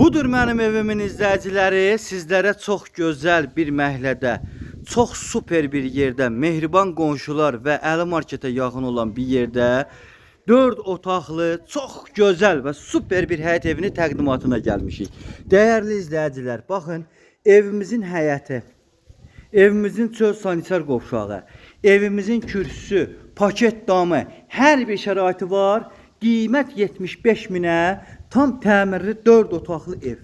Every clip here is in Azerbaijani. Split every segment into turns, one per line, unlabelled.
Budur mənim evimin izləyiciləri, sizlərə çox gözəl bir məhəllədə, çox super bir yerdə, mehriban qonşular və Əli Marketə yaxın olan bir yerdə 4 otaqlı, çox gözəl və super bir həyət evini təqdimatına gəlmişik. Dəyərli izləyicilər, baxın, evimizin həyəti, evimizin çöl sanitar qovşağı, evimizin kürsüsü, paket damı, hər bir şəraiti var. Qiymət 75 minə tam təmirli 4 otaqlı ev.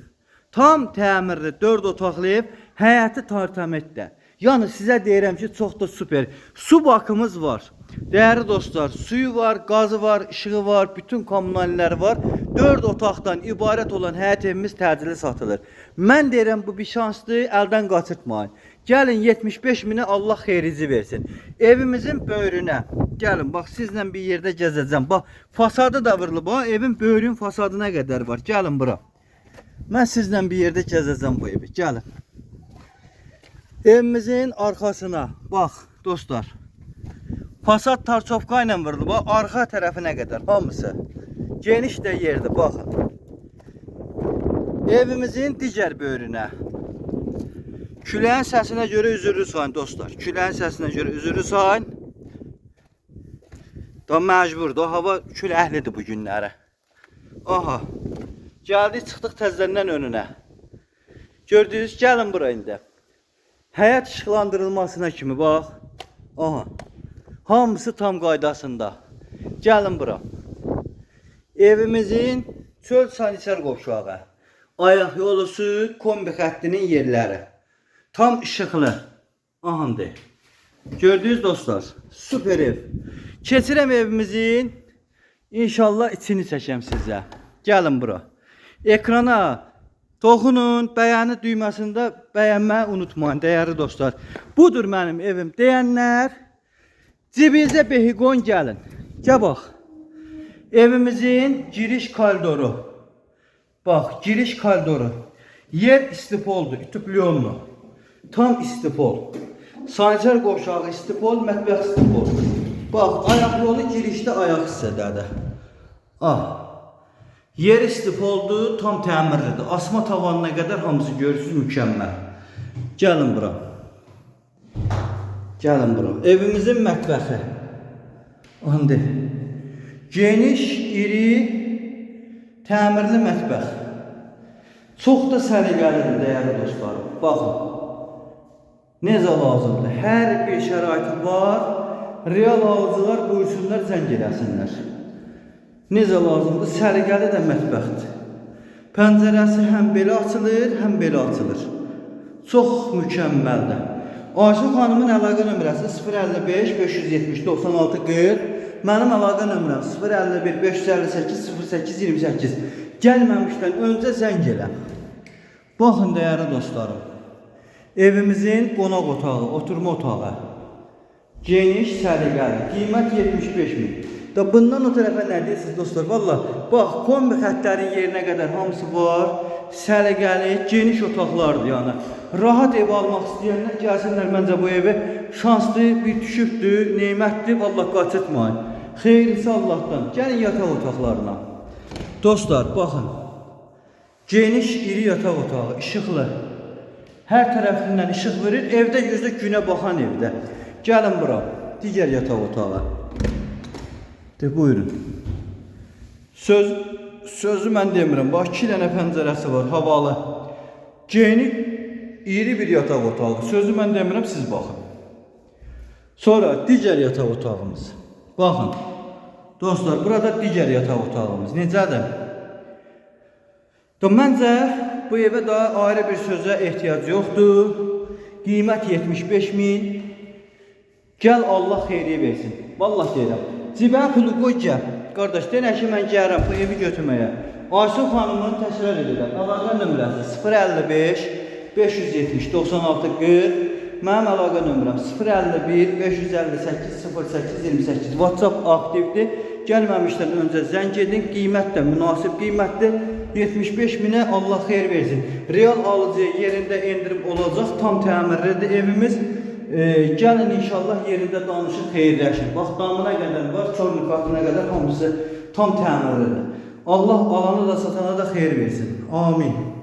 Tam təmirli 4 otaqlı ev, həyəti tartametdə. Yəni sizə deyirəm ki, çox da super. Su bakımız var. Değerli dostlar, suyu var, gazı var, ışığı var, bütün kommunalləri var. 4 otaqdan ibarət olan həyət evimiz təcili satılır. Mən deyirəm bu bir şansdır, əldən qaçırtmayın. Gəlin 75 minə Allah xeyrici versin. Evimizin böyrünə gəlin, bax sizlə bir yerdə gəzəcəm. Bax fasadı da vurulub, bax evin böyrün fasadı nə qədər var. Gəlin bura. Mən sizlə bir yerdə gəzəcəm bu evi. Gəlin. Evimizin arxasına bax dostlar. Fasad tarçovka ilə vurulub, bax arxa tərəfinə qədər hamısı. Geniş də yerdir, baxın. Evimizin digər böyrünə. Küləyin səsinə görə üzürlü sayın dostlar. Küləyin səsinə görə üzürlü sayın. Da məcburdur. Hava küləklidir bu günləri. Aha. Gəldik, çıxdıq təzədən önünə. Gördünüz, gəlin bura indi. Həyət işıqlandırılmasına kimi bax. Aha. Hamısı tam qaydasında. Gəlin bura. Evimizin çöl sanitar qovşağı. Ayaq yolusu, kombi xəttinin yerləri. Tam işıqlı. Ahandır. Gördünüz dostlar. Süper ev. Keçirəm evimizin inşallah içini çəkəm sizə. Gəlin bura. Ekrana toxunun, bəyəni düyməsində bəyənməyi unutmayın dəyərli dostlar. Budur mənim evim deyənlər. Cibinizə behiqon gəlin. Gəl bax. Evimizin giriş koridoru. Bax, giriş koridoru. Yer istipoldu, ütüpliyonlu. Tam istipol. Sanitar qovşağı istipol, mətbəx istipol. Bax, ayaq yolu girişdə ayaq hissədədir. Ah. Yer istipoldu, tam təmirlidir. Asma tavanına qədər hamısı görürsünüz, mükəmməl. Gəlin bura. Gəlin bura. Evimizin mətbəxi. Andı. Geniş, iri, təmirli mətbəx. Çox da səliqəlidir dəyərli dostlarım. Baxın. Necə lazımdır? Hər bir şəraiti var. Real alıcılar buyursunlar, zəng eləsinlər. Necə lazımdır? Səliqəli də mətbəxdir. Pəncərəsi həm belə açılır, həm belə açılır. Çox mükəmməldir. Ayşə xanımın əlaqə nömrəsi 055 570 96 40. Mənim əlaqə nömrəm 051 558 08 28. Gəlməmişdən öncə zəng elə. Baxın dəyərli dostlarım. Evimizin qonaq otağı, oturma otağı. Geniş, səliqəli. Qiymət 75 min. Da bundan o tərəfə nə deyirsiniz dostlar? Valla bax, kombi xəttlərin yerinə qədər hamısı var. Səliqəli, geniş otaqlardır yəni. Rahat ev almaq istəyənlər gəlsinlər məncə bu evi. Şanslı, bir düşübdür, neymətdir, valla qaçırtmayın. Xeyrisi Allah'tan. Gəlin yataq otaqlarına. Dostlar, baxın. Geniş, iri yataq otağı, işıqlı. Hər tərəfindən işıq verir. Evdə gözdə günə baxan evdə. Gəlin bura. Digər yataq otağı. De buyurun. Sözü mən demirəm. Bax 2 dənə pəncərəsi var, havalı. Geniş, iri bir yataq otağı. Sözü mən demirəm, siz baxın. Sonra digər yataq otağımız. Baxın. Dostlar, burada digər yataq otağımız. Necədir? Məncə bu evə daha ayrı bir sözə ehtiyac yoxdur. Qiymət 75 min. Gəl Allah xeyriyə versin. Vallahi deyirəm. Cibə pulu qoy gəl. Qardaş, denə ki, mən gəlirəm bu evi götürməyə. Ayşə xanımın təsvir edirəm. Əlaqə nömrəsi 055 570 96 40. Mənim əlaqə nömrəm 051 558 08 28. WhatsApp aktivdir. Gəlməmişdən öncə zəng edin. Qiymət də münasib qiymətdir. 75 minə Allah xeyir versin. Real alıcıya yerində endirim olacaq. Tam təmirlidir evimiz. Gəlin inşallah yerində danışıq xeyirləşin. Bax damına qədər var, çorlu qatına qədər hamısı tam təmirlidir. Allah alanı da satana da xeyir versin. Amin.